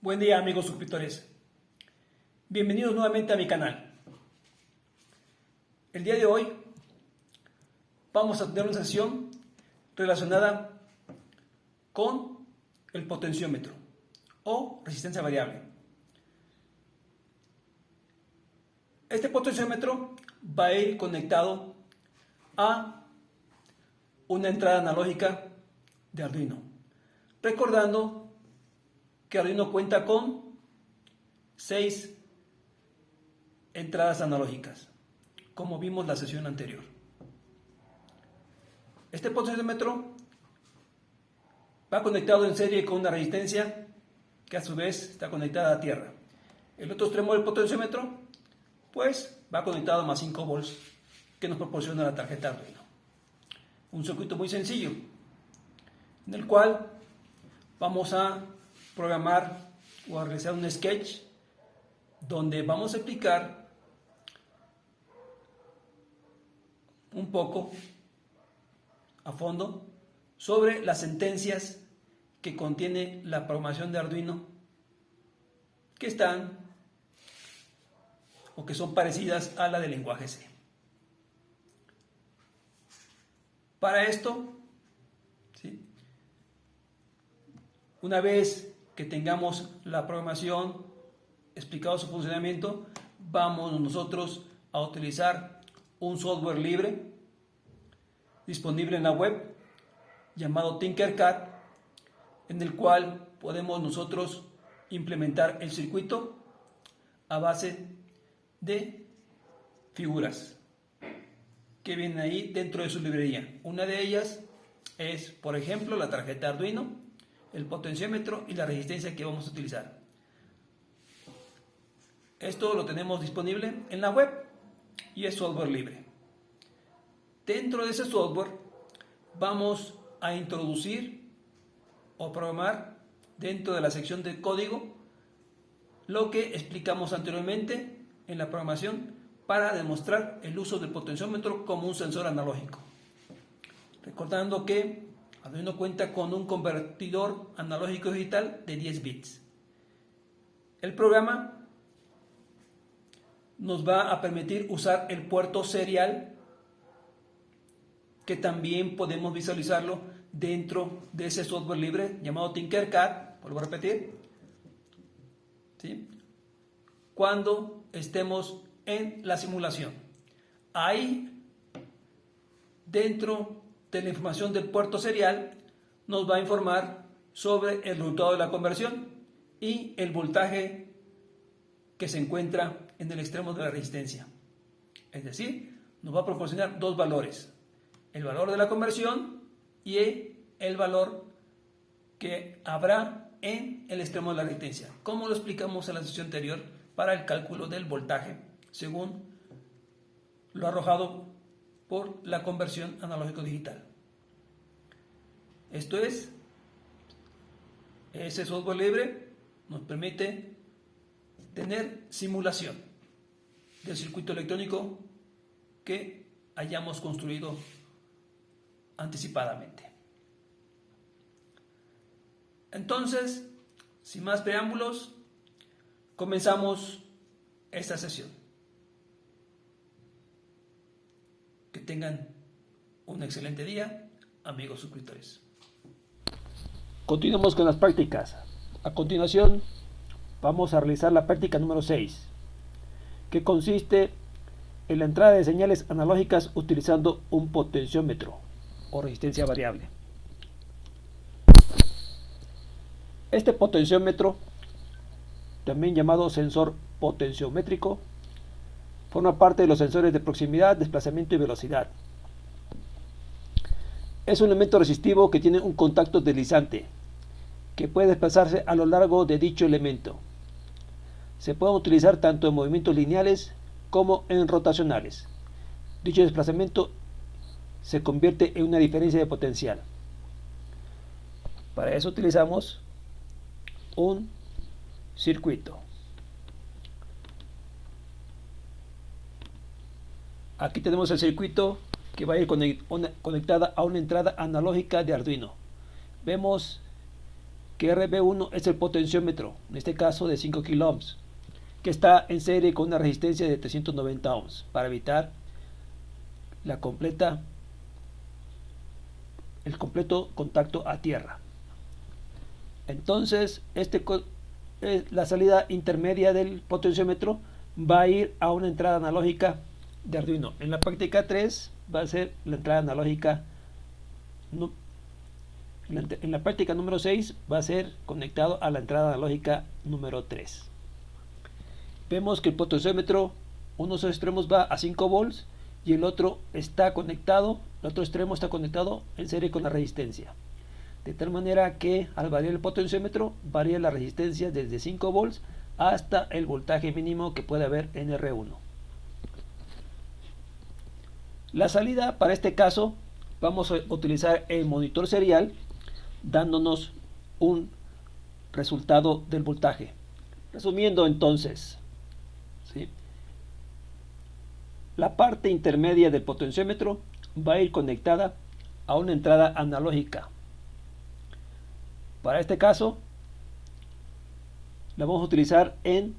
Buen día, amigos suscriptores. Bienvenidos nuevamente a mi canal. El día de hoy vamos a tener una sesión relacionada con el potenciómetro o resistencia variable. Este potenciómetro va a ir conectado a una entrada analógica de Arduino. Recordando que Arduino cuenta con 6 entradas analógicas, como vimos la sesión anterior. Este potenciómetro va conectado en serie con una resistencia que a su vez está conectada a tierra. El otro extremo del potenciómetro pues va conectado a más 5 volts que nos proporciona la tarjeta Arduino. Un circuito muy sencillo en el cual vamos a programar o a realizar un sketch donde vamos a explicar un poco a fondo sobre las sentencias que contiene la programación de Arduino que están o que son parecidas a la del lenguaje C. Para esto, ¿sí?, una vez que tengamos la programación, explicado su funcionamiento, vamos nosotros a utilizar un software libre disponible en la web llamado Tinkercad, en el cual podemos nosotros implementar el circuito a base de figuras que vienen ahí dentro de su librería. Una de ellas es, por ejemplo, la tarjeta Arduino, el potenciómetro y la resistencia que vamos a utilizar. Esto lo tenemos disponible en la web y es software libre. Dentro de ese software vamos a introducir o programar dentro de la sección de código lo que explicamos anteriormente en la programación para demostrar el uso del potenciómetro como un sensor analógico. Recordando que Arduino cuenta con un convertidor analógico digital de 10 bits. El programa nos va a permitir usar el puerto serial, que también podemos visualizarlo dentro de ese software libre llamado Tinkercad, vuelvo a repetir, ¿sí?, cuando estemos en la simulación. Ahí, dentro de la información del puerto serial, nos va a informar sobre el resultado de la conversión y el voltaje que se encuentra en el extremo de la resistencia. Es decir, nos va a proporcionar dos valores: el valor de la conversión y el valor que habrá en el extremo de la resistencia, como lo explicamos en la sesión anterior para el cálculo del voltaje, según lo arrojado por la conversión analógico-digital. Esto es, ese software libre nos permite tener simulación del circuito electrónico que hayamos construido anticipadamente. Entonces, sin más preámbulos, comenzamos esta sesión. Que tengan un excelente día, amigos suscriptores. Continuamos con las prácticas. A continuación, vamos a realizar la práctica número 6, que consiste en la entrada de señales analógicas utilizando un potenciómetro o resistencia variable. Este potenciómetro, también llamado sensor potenciométrico, forma parte de los sensores de proximidad, desplazamiento y velocidad. Es un elemento resistivo que tiene un contacto deslizante que puede desplazarse a lo largo de dicho elemento. Se puede utilizar tanto en movimientos lineales como en rotacionales. Dicho desplazamiento se convierte en una diferencia de potencial. Para eso utilizamos un circuito. Aquí tenemos el circuito que va a ir conectada a una entrada analógica de Arduino. Vemos que RB1 es el potenciómetro, en este caso de 5 kΩ, que está en serie con una resistencia de 390 ohms para evitar el completo contacto a tierra. Entonces, la salida intermedia del potenciómetro va a ir a una entrada analógica de Arduino. En la práctica 3 va a ser la entrada analógica. En la práctica número 6 va a ser conectado a la entrada analógica número 3. Vemos que el potenciómetro, uno de sus extremos va a 5 volts y el otro extremo está conectado en serie con la resistencia. De tal manera que al variar el potenciómetro, varía la resistencia desde 5 volts hasta el voltaje mínimo que puede haber en R1. La salida para este caso, vamos a utilizar el monitor serial, dándonos un resultado del voltaje. Resumiendo entonces, ¿sí?, la parte intermedia del potenciómetro va a ir conectada a una entrada analógica. Para este caso, la vamos a utilizar en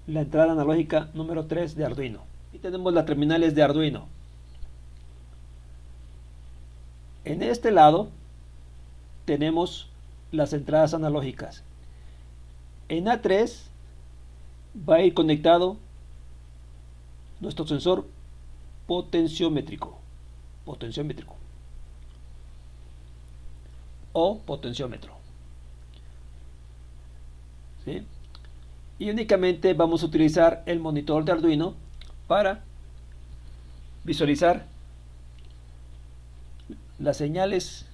la entrada analógica número 3 de Arduino. Y tenemos las terminales de Arduino. En este lado tenemos las entradas analógicas. En A3 va a ir conectado nuestro sensor potenciómetrico o potenciómetro, ¿sí? Y únicamente vamos a utilizar el monitor de Arduino para visualizar las señales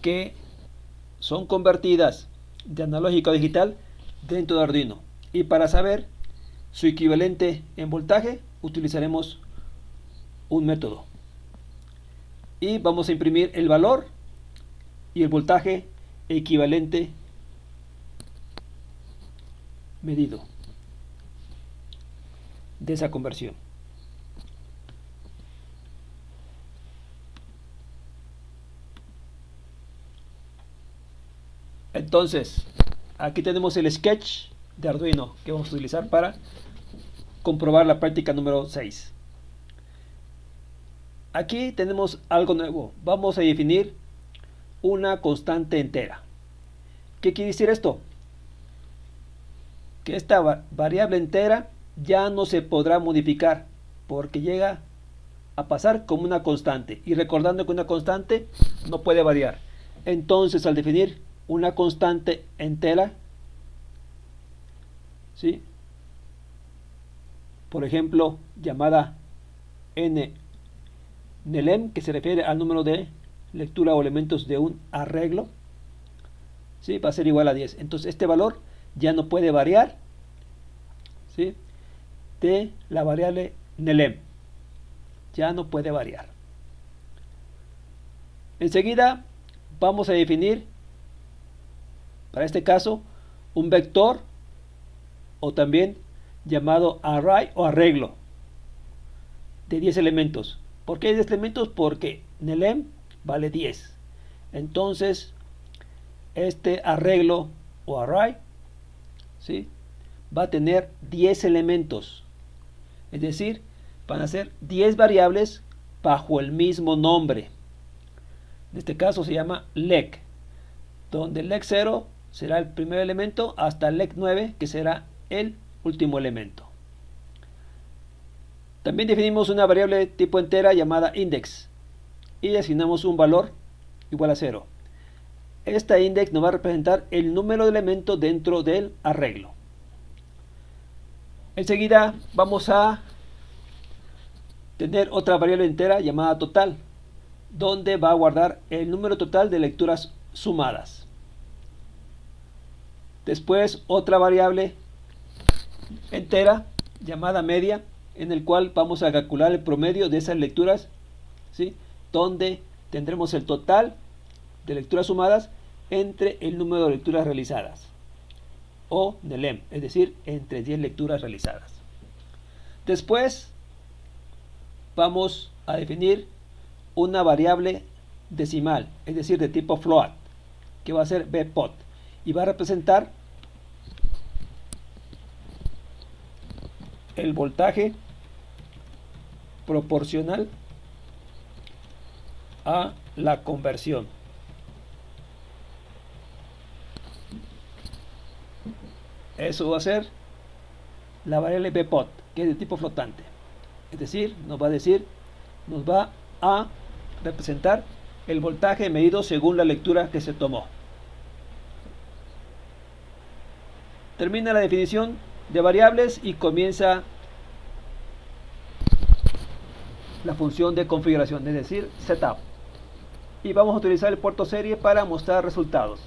que son convertidas de analógico a digital dentro de Arduino. Y para saber su equivalente en voltaje, utilizaremos un método. Y vamos a imprimir el valor y el voltaje equivalente medido de esa conversión. Entonces, aquí tenemos el sketch de Arduino que vamos a utilizar para comprobar la práctica número 6. Aquí tenemos algo nuevo. Vamos a definir una constante entera. ¿Qué quiere decir esto? Que esta variable entera ya no se podrá modificar porque llega a pasar como una constante, y recordando que una constante no puede variar. Entonces, al definir una constante entera, ¿sí?, por ejemplo, llamada NELEM, que se refiere al número de lectura o elementos de un arreglo, ¿sí?, va a ser igual a 10. Entonces este valor ya no puede variar, ¿sí?, de la variable NELEM. Ya no puede variar. Enseguida vamos a definir, para este caso, un vector, o también llamado array o arreglo, de 10 elementos. ¿Por qué 10 elementos? Porque NELEM vale 10. Entonces, este arreglo o array, ¿sí?, va a tener 10 elementos. Es decir, van a ser 10 variables bajo el mismo nombre. En este caso se llama LEC, donde LEC 0 será el primer elemento hasta LEC 9, que será el último elemento. También definimos una variable tipo entera llamada index y asignamos un valor igual a 0. Esta index nos va a representar el número de elementos dentro del arreglo. Enseguida vamos a tener otra variable entera llamada total, donde va a guardar el número total de lecturas sumadas. Después otra variable entera llamada media, en el cual vamos a calcular el promedio de esas lecturas, ¿sí?, donde tendremos el total de lecturas sumadas entre el número de lecturas realizadas, o NELEM, es decir, entre 10 lecturas realizadas. Después vamos a definir una variable decimal, es decir, de tipo float, que va a ser Bpot, y va a representar el voltaje proporcional a la conversión. Eso va a ser la variable Bpot, que es de tipo flotante. Es decir, nos va a representar el voltaje medido según la lectura que se tomó. Termina la definición de variables y comienza la función de configuración, es decir, setup. Y vamos a utilizar el puerto serie para mostrar resultados.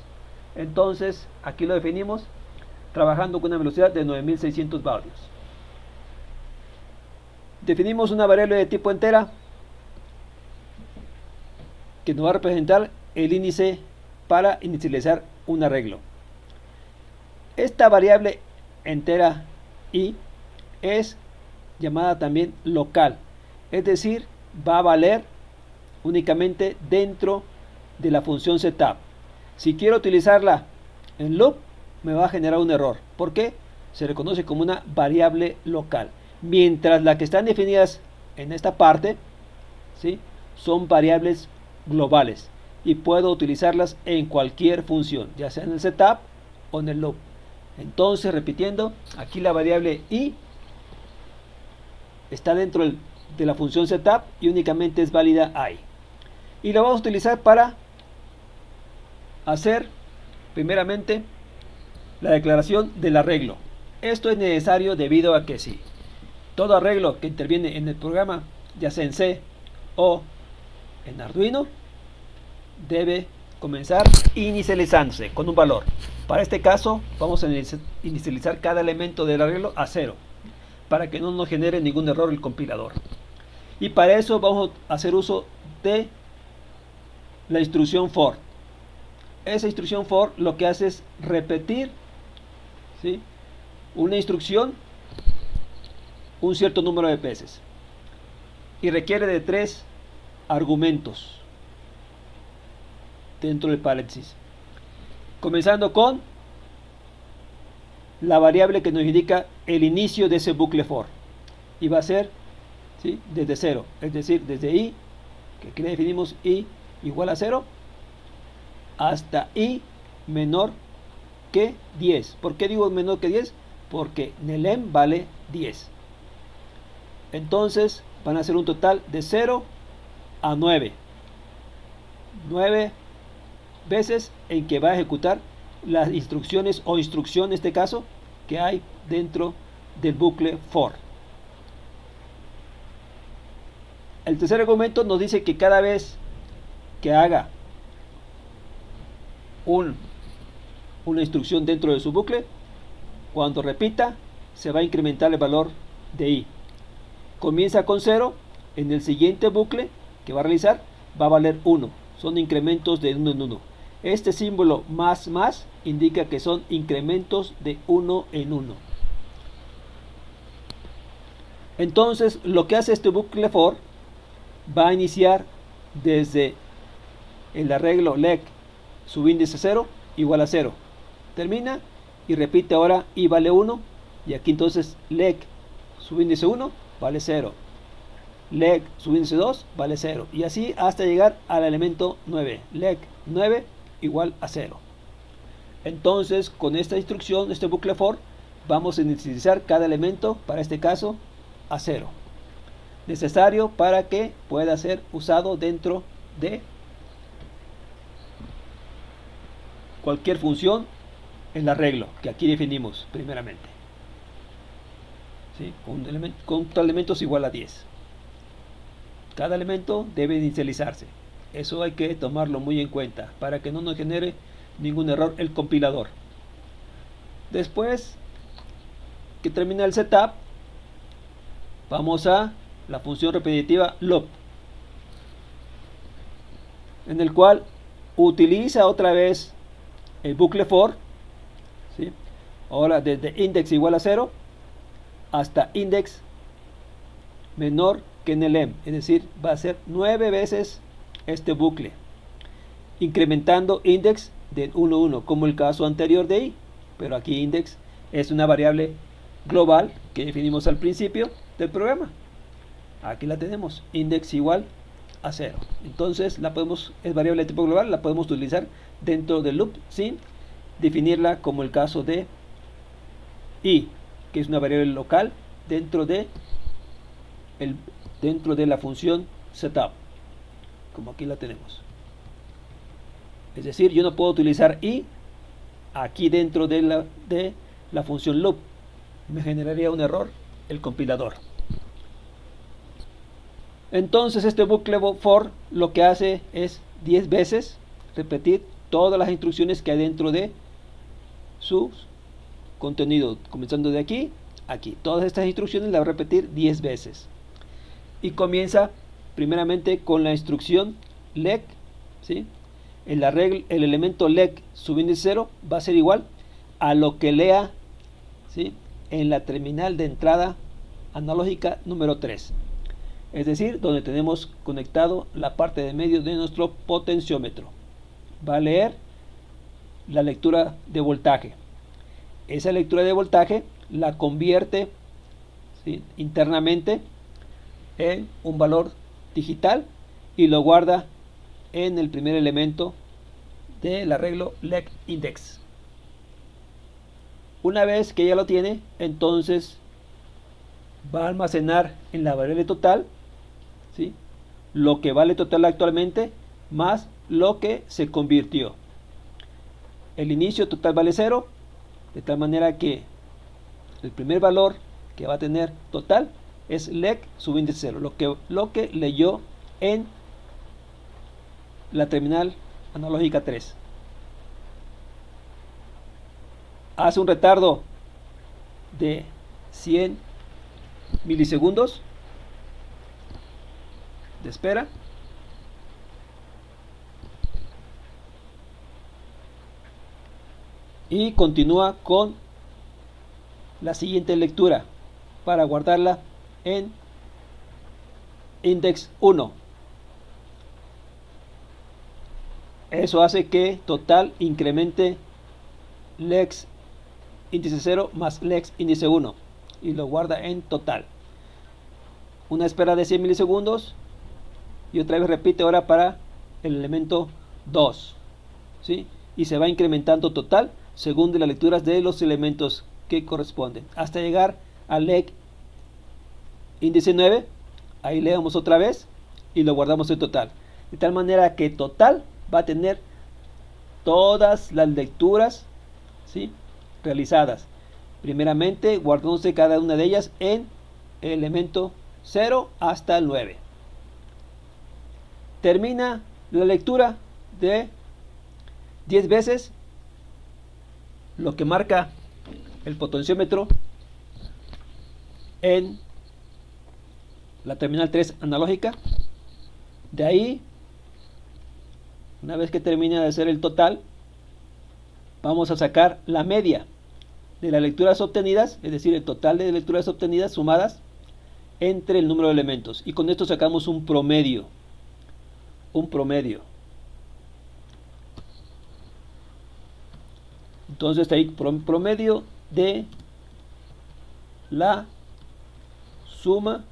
Entonces, aquí lo definimos trabajando con una velocidad de 9600 baudios. Definimos una variable de tipo entera que nos va a representar el índice para inicializar un arreglo. Esta variable entera i es llamada también local, es decir, va a valer únicamente dentro de la función setup. Si quiero utilizarla en loop, me va a generar un error. ¿Por qué? Se le conoce como una variable local, mientras las que están definidas en esta parte, ¿sí?, son variables globales y puedo utilizarlas en cualquier función, ya sea en el setup o en el loop. Entonces, repitiendo, aquí la variable i está dentro de la función setup y únicamente es válida ahí. Y la vamos a utilizar para hacer primeramente la declaración del arreglo. Esto es necesario debido a que si todo arreglo que interviene en el programa, ya sea en C o en Arduino, debe comenzar inicializándose con un valor. Para este caso vamos a inicializar cada elemento del arreglo a 0 para que no nos genere ningún error el compilador. Y para eso vamos a hacer uso de la instrucción for. Esa instrucción for lo que hace es repetir, ¿sí?, una instrucción un cierto número de veces y requiere de 3 argumentos dentro del paréntesis, comenzando con la variable que nos indica el inicio de ese bucle for, y va a ser, ¿sí?, desde 0, es decir, desde i, que aquí le definimos i igual a 0, hasta i menor que 10. ¿Por qué digo menor que 10? Porque NeLem vale 10. Entonces van a ser un total de 0 a 9. 9 veces en que va a ejecutar las instrucciones o instrucción en este caso que hay dentro del bucle for. El tercer argumento nos dice que cada vez que haga una instrucción dentro de su bucle, cuando repita se va a incrementar el valor de i. Comienza con 0, en el siguiente bucle que va a realizar va a valer 1. Son incrementos de 1 en 1. Este símbolo más indica que son incrementos de 1 en 1. Entonces lo que hace este bucle for va a iniciar desde el arreglo leg subíndice 0 igual a 0. Termina y repite ahora i vale 1, y aquí entonces leg subíndice 1 vale 0, leg subíndice 2 vale 0, y así hasta llegar al elemento 9, leg 9 igual a 0. Entonces con esta instrucción, este bucle for, vamos a inicializar cada elemento, para este caso a 0, necesario para que pueda ser usado dentro de cualquier función el arreglo que aquí definimos primeramente, ¿sí?, con elementos igual a 10. Cada elemento debe inicializarse. Eso hay que tomarlo muy en cuenta para que no nos genere ningún error el compilador. Después que termina el setup, vamos a la función repetitiva loop, en el cual utiliza otra vez el bucle for, ¿sí?, ahora desde index igual a 0 hasta index menor que NeLem, es decir, va a ser 9 veces este bucle, incrementando index del 1, 1, como el caso anterior de i, pero aquí index es una variable global que definimos al principio del programa. Aquí la tenemos, index igual a 0. Entonces es variable de tipo global, la podemos utilizar dentro del loop sin definirla como el caso de i, que es una variable local dentro de la función setup, como aquí la tenemos. Es decir, yo no puedo utilizar i aquí dentro de la función loop, me generaría un error el compilador. Entonces este bucle for lo que hace es 10 veces repetir todas las instrucciones que hay dentro de su contenido, comenzando de aquí a aquí. Todas estas instrucciones las va a repetir 10 veces. Y comienza primeramente con la instrucción leg, ¿sí? El elemento leg subíndice 0 va a ser igual a lo que lea, ¿sí?, en la terminal de entrada analógica número 3. Es decir, donde tenemos conectado la parte de medio de nuestro potenciómetro. Va a leer la lectura de voltaje. Esa lectura de voltaje la convierte, ¿sí?, internamente en un valor digital y lo guarda en el primer elemento del arreglo leg index. Una vez que ya lo tiene, entonces va a almacenar en la variable total, ¿sí?, lo que vale total actualmente más lo que se convirtió. El inicio total vale 0, de tal manera que el primer valor que va a tener total es leg subíndice 0, lo que leyó en la terminal analógica 3. Hace un retardo de 100 milisegundos de espera. Y continúa con la siguiente lectura para guardarla en index 1. Eso hace que total incremente lex índice 0 más lex índice 1 y lo guarda en total. Una espera de 100 milisegundos y otra vez repite ahora para el elemento 2, ¿sí?, y se va incrementando total según de las lecturas de los elementos que corresponden hasta llegar al leg índice 9. Ahí leemos otra vez y lo guardamos en total, de tal manera que total va a tener todas las lecturas, ¿sí?, realizadas, primeramente guardándose cada una de ellas en el elemento 0 hasta el 9. Termina la lectura de 10 veces lo que marca el potenciómetro en la terminal 3 analógica. De ahí, una vez que termine de hacer el total, vamos a sacar la media de las lecturas obtenidas, es decir, el total de lecturas obtenidas sumadas entre el número de elementos, y con esto sacamos un promedio. Entonces ahí promedio de la suma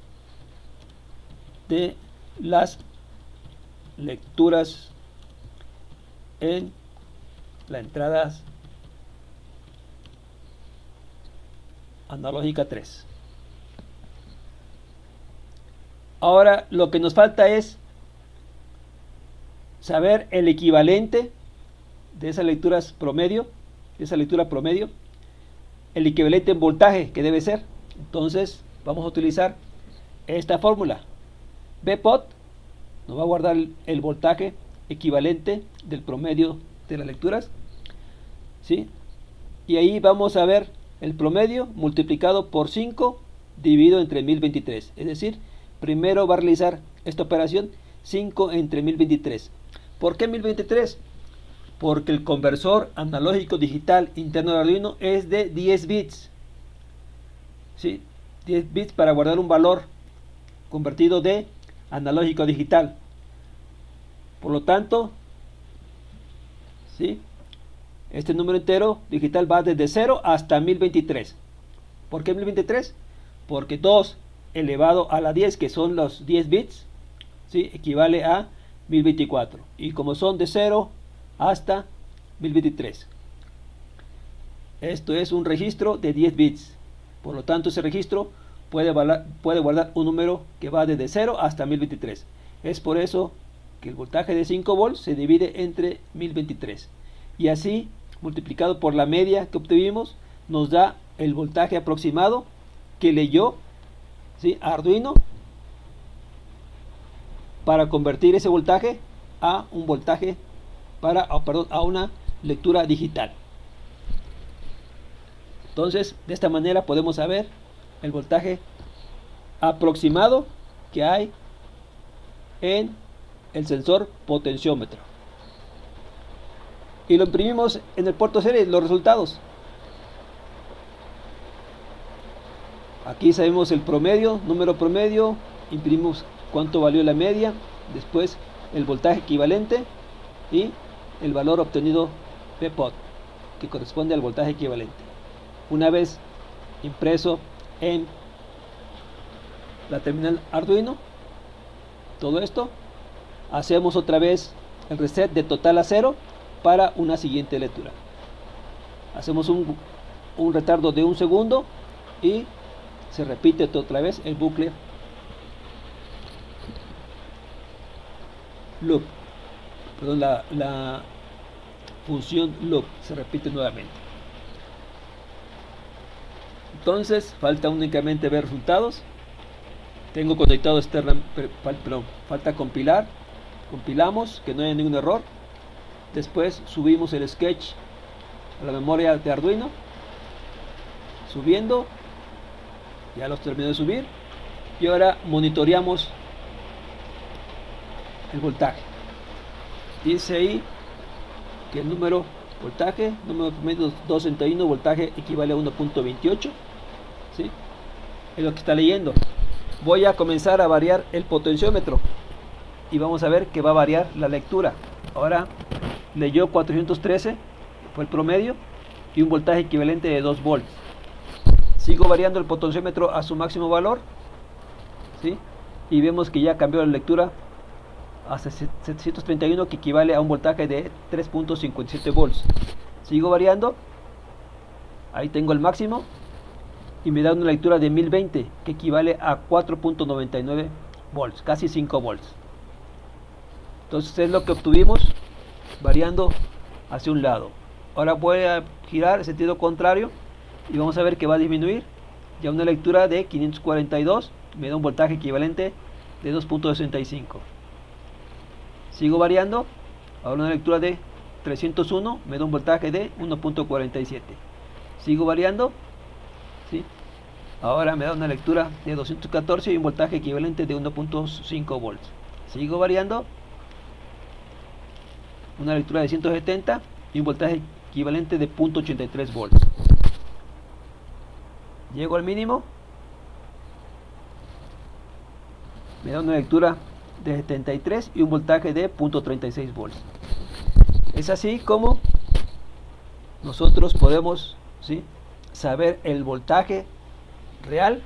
de las lecturas en la entrada analógica 3. Ahora lo que nos falta es saber el equivalente de esas lecturas promedio, el equivalente en voltaje que debe ser. Entonces vamos a utilizar esta fórmula. Bpot nos va a guardar el voltaje equivalente del promedio de las lecturas, ¿sí?, y ahí vamos a ver el promedio multiplicado por 5 dividido entre 1023. Es decir, primero va a realizar esta operación 5 entre 1023. ¿Por qué 1023? Porque el conversor analógico digital interno de Arduino es de 10 bits. ¿Sí? 10 bits para guardar un valor convertido de analógico a digital. Por lo tanto, ¿sí?, Este número entero digital va desde 0 hasta 1023. ¿Por qué 1023? Porque 2 elevado a la 10, que son los 10 bits, ¿sí?, equivale a 1024. Y como son de 0 hasta 1023, esto es un registro de 10 bits. Por lo tanto, ese registro puede guardar un número que va desde 0 hasta 1023. Es por eso que el voltaje de 5 volts se divide entre 1023. Y así, multiplicado por la media que obtuvimos, nos da el voltaje aproximado que leyó, ¿sí?, Arduino, para convertir ese voltaje a un voltaje a una lectura digital. Entonces, de esta manera podemos saber el voltaje aproximado que hay en el sensor potenciómetro. Y lo imprimimos en el puerto serie, los resultados. Aquí sabemos el promedio, número promedio, imprimimos cuánto valió la media, después el voltaje equivalente y el valor obtenido P-Pod, que corresponde al voltaje equivalente. Una vez impreso en la terminal Arduino, todo esto, hacemos otra vez el reset de total a 0 para una siguiente lectura. Hacemos un retardo de 1 segundo y se repite otra vez el bucle loop, perdón, la función loop se repite nuevamente. Entonces falta únicamente ver resultados. Tengo conectado externamente, falta compilar. Compilamos, que no haya ningún error. Después subimos el sketch a la memoria de Arduino, subiendo. Ya los terminé de subir. Y ahora monitoreamos el voltaje. Dice ahí que el número promedio 261, voltaje equivale a 1.28, ¿sí? Es lo que está leyendo. Voy a comenzar a variar el potenciómetro y vamos a ver que va a variar la lectura. Ahora leyó 413, fue el promedio, y un voltaje equivalente de 2 volts. Sigo variando el potenciómetro a su máximo valor, ¿sí?, y vemos que ya cambió la lectura a 731, que equivale a un voltaje de 3.57 volts. Sigo variando, ahí tengo el máximo y me da una lectura de 1020, que equivale a 4.99 volts, casi 5 volts. Entonces es lo que obtuvimos variando hacia un lado. Ahora voy a girar en sentido contrario y vamos a ver que va a disminuir. Ya una lectura de 542 me da un voltaje equivalente de 2.65. Sigo variando, ahora una lectura de 301 me da un voltaje de 1.47. Sigo variando, ¿sí?, ahora me da una lectura de 214 y un voltaje equivalente de 1.5 volts. Sigo variando, una lectura de 170 y un voltaje equivalente de 0.83 volts. Llego al mínimo, me da una lectura de 73 y un voltaje de 0.36 volts. Es así como nosotros podemos, ¿sí?, saber el voltaje real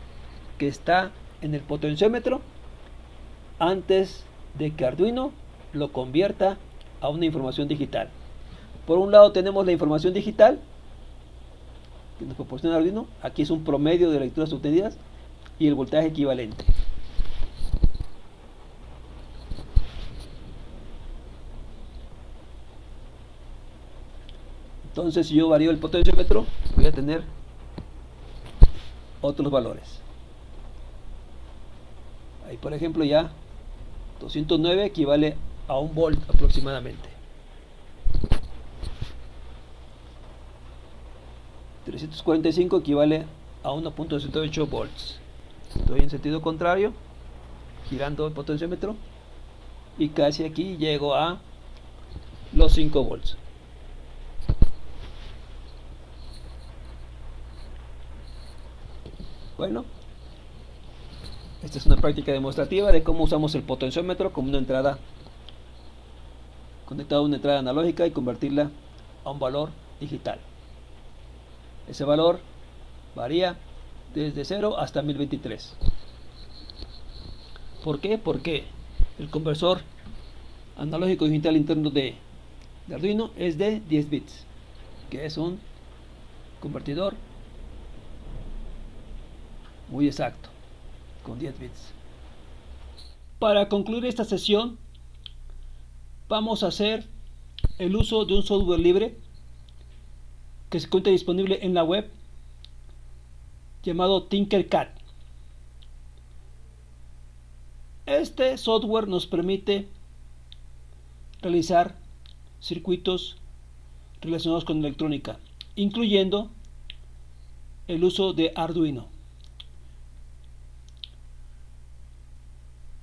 que está en el potenciómetro antes de que Arduino lo convierta a una información digital. Por un lado tenemos la información digital que nos proporciona Arduino. Aquí es un promedio de lecturas obtenidas y el voltaje equivalente. Entonces, si yo varío el potenciómetro, voy a tener otros valores. Ahí, por ejemplo, ya 209 equivale a 1 volt aproximadamente. 345 equivale a 1.68 volts. Estoy en sentido contrario, girando el potenciómetro, y casi aquí llego a los 5 volts. Bueno, esta es una práctica demostrativa de cómo usamos el potenciómetro como una entrada, conectado a una entrada analógica, y convertirla a un valor digital. Ese valor varía desde 0 hasta 1023. ¿Por qué? Porque el conversor analógico digital interno de Arduino es de 10 bits, que es un convertidor muy exacto, con 10 bits. Para concluir esta sesión, vamos a hacer el uso de un software libre que se encuentra disponible en la web llamado Tinkercad. Este software nos permite realizar circuitos relacionados con electrónica, incluyendo el uso de Arduino.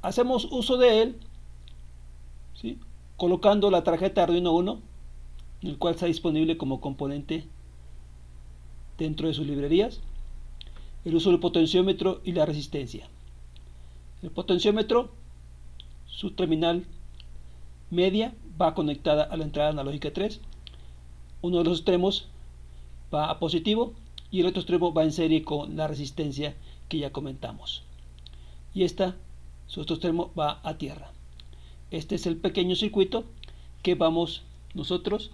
Hacemos uso de él, ¿sí?, colocando la tarjeta Arduino Uno, el cual está disponible como componente dentro de sus librerías, el uso del potenciómetro y la resistencia. El potenciómetro, su terminal media va conectada a la entrada analógica 3. Uno de los extremos va a positivo y el otro extremo va en serie con la resistencia que ya comentamos. Y su otro extremo va a tierra. Este es el pequeño circuito que vamos nosotros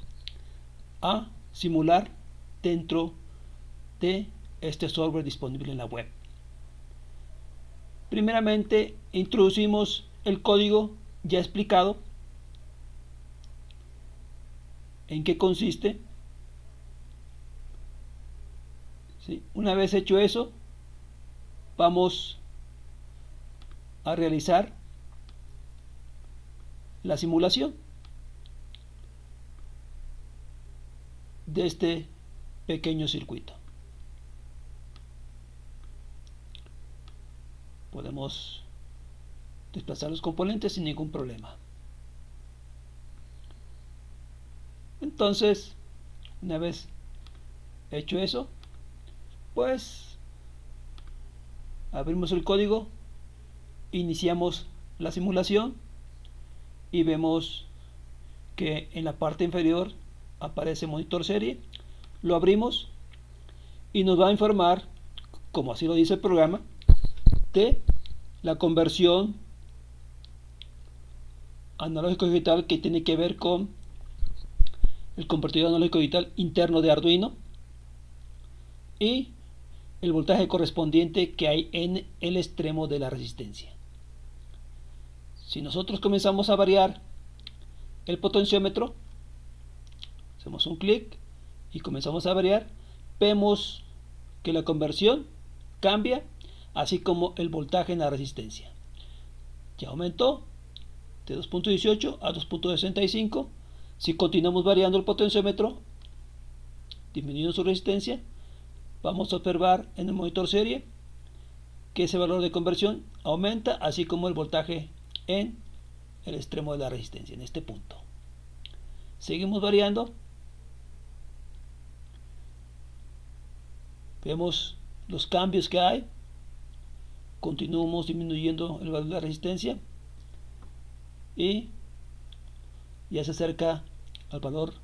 a simular dentro de este software disponible en la web. Primeramente introducimos el código ya explicado, en qué consiste. ¿Sí? Una vez hecho eso, vamos a realizar la simulación de este pequeño circuito. Podemos desplazar los componentes sin ningún problema. Entonces, una vez hecho eso, pues abrimos el código, iniciamos la simulación y vemos que en la parte inferior aparece monitor serie. Lo abrimos y nos va a informar, como así lo dice el programa, de la conversión analógico digital que tiene que ver con el convertidor analógico digital interno de Arduino y el voltaje correspondiente que hay en el extremo de la resistencia. Si nosotros comenzamos a variar el potenciómetro, hacemos un clic y comenzamos a variar, vemos que la conversión cambia, así como el voltaje en la resistencia. Ya aumentó de 2.18 a 2.65. Si continuamos variando el potenciómetro, disminuyendo su resistencia, vamos a observar en el monitor serie que ese valor de conversión aumenta, así como el voltaje en el extremo de la resistencia, en este punto. Seguimos variando, vemos los cambios que hay, continuamos disminuyendo el valor de la resistencia y ya se acerca al valor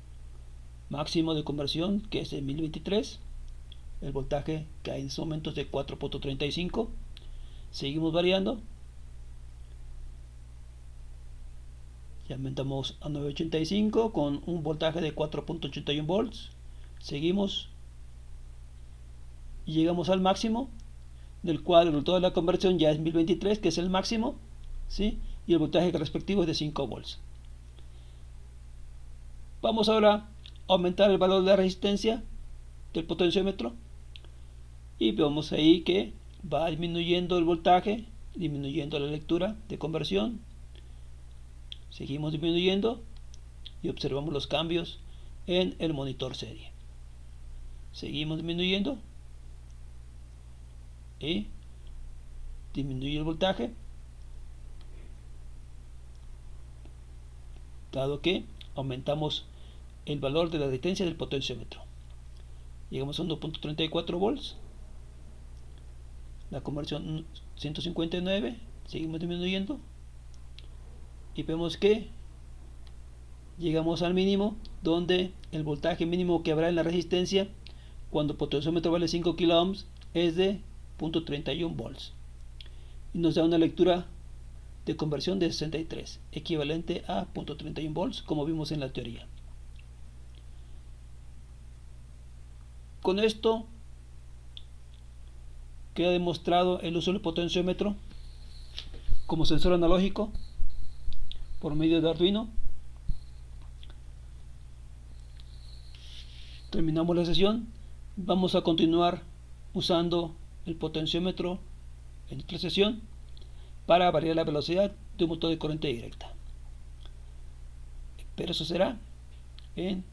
máximo de conversión, que es el 1023. El voltaje que hay en estos momentos es de 4.35. Seguimos variando, ya aumentamos a 985 con un voltaje de 4.81 volts. Seguimos y llegamos al máximo, del cual el resultado de la conversión ya es 1023, que es el máximo, ¿sí?, y el voltaje respectivo es de 5 volts. Vamos ahora a aumentar el valor de la resistencia del potenciómetro y vemos ahí que va disminuyendo el voltaje, disminuyendo la lectura de conversión. Seguimos disminuyendo y observamos los cambios en el monitor serie. Seguimos disminuyendo y disminuye el voltaje, dado que aumentamos el valor de la resistencia del potenciómetro. Llegamos a 1.34 volts, la conversión 159, seguimos disminuyendo y vemos que llegamos al mínimo, donde el voltaje mínimo que habrá en la resistencia cuando el potenciómetro vale 5 kΩ es de 0.31 volts y nos da una lectura de conversión de 63, equivalente a 0.31 volts, como vimos en la teoría. Con esto queda demostrado el uso del potenciómetro como sensor analógico por medio de Arduino. Terminamos la sesión. Vamos a continuar usando el potenciómetro en otra sesión para variar la velocidad de un motor de corriente directa. Pero eso será en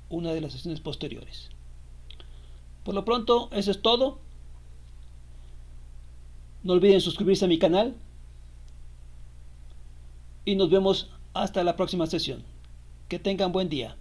una de las sesiones posteriores. Por lo pronto, eso es todo. No olviden suscribirse a mi canal y nos vemos hasta la próxima sesión. Que tengan buen día.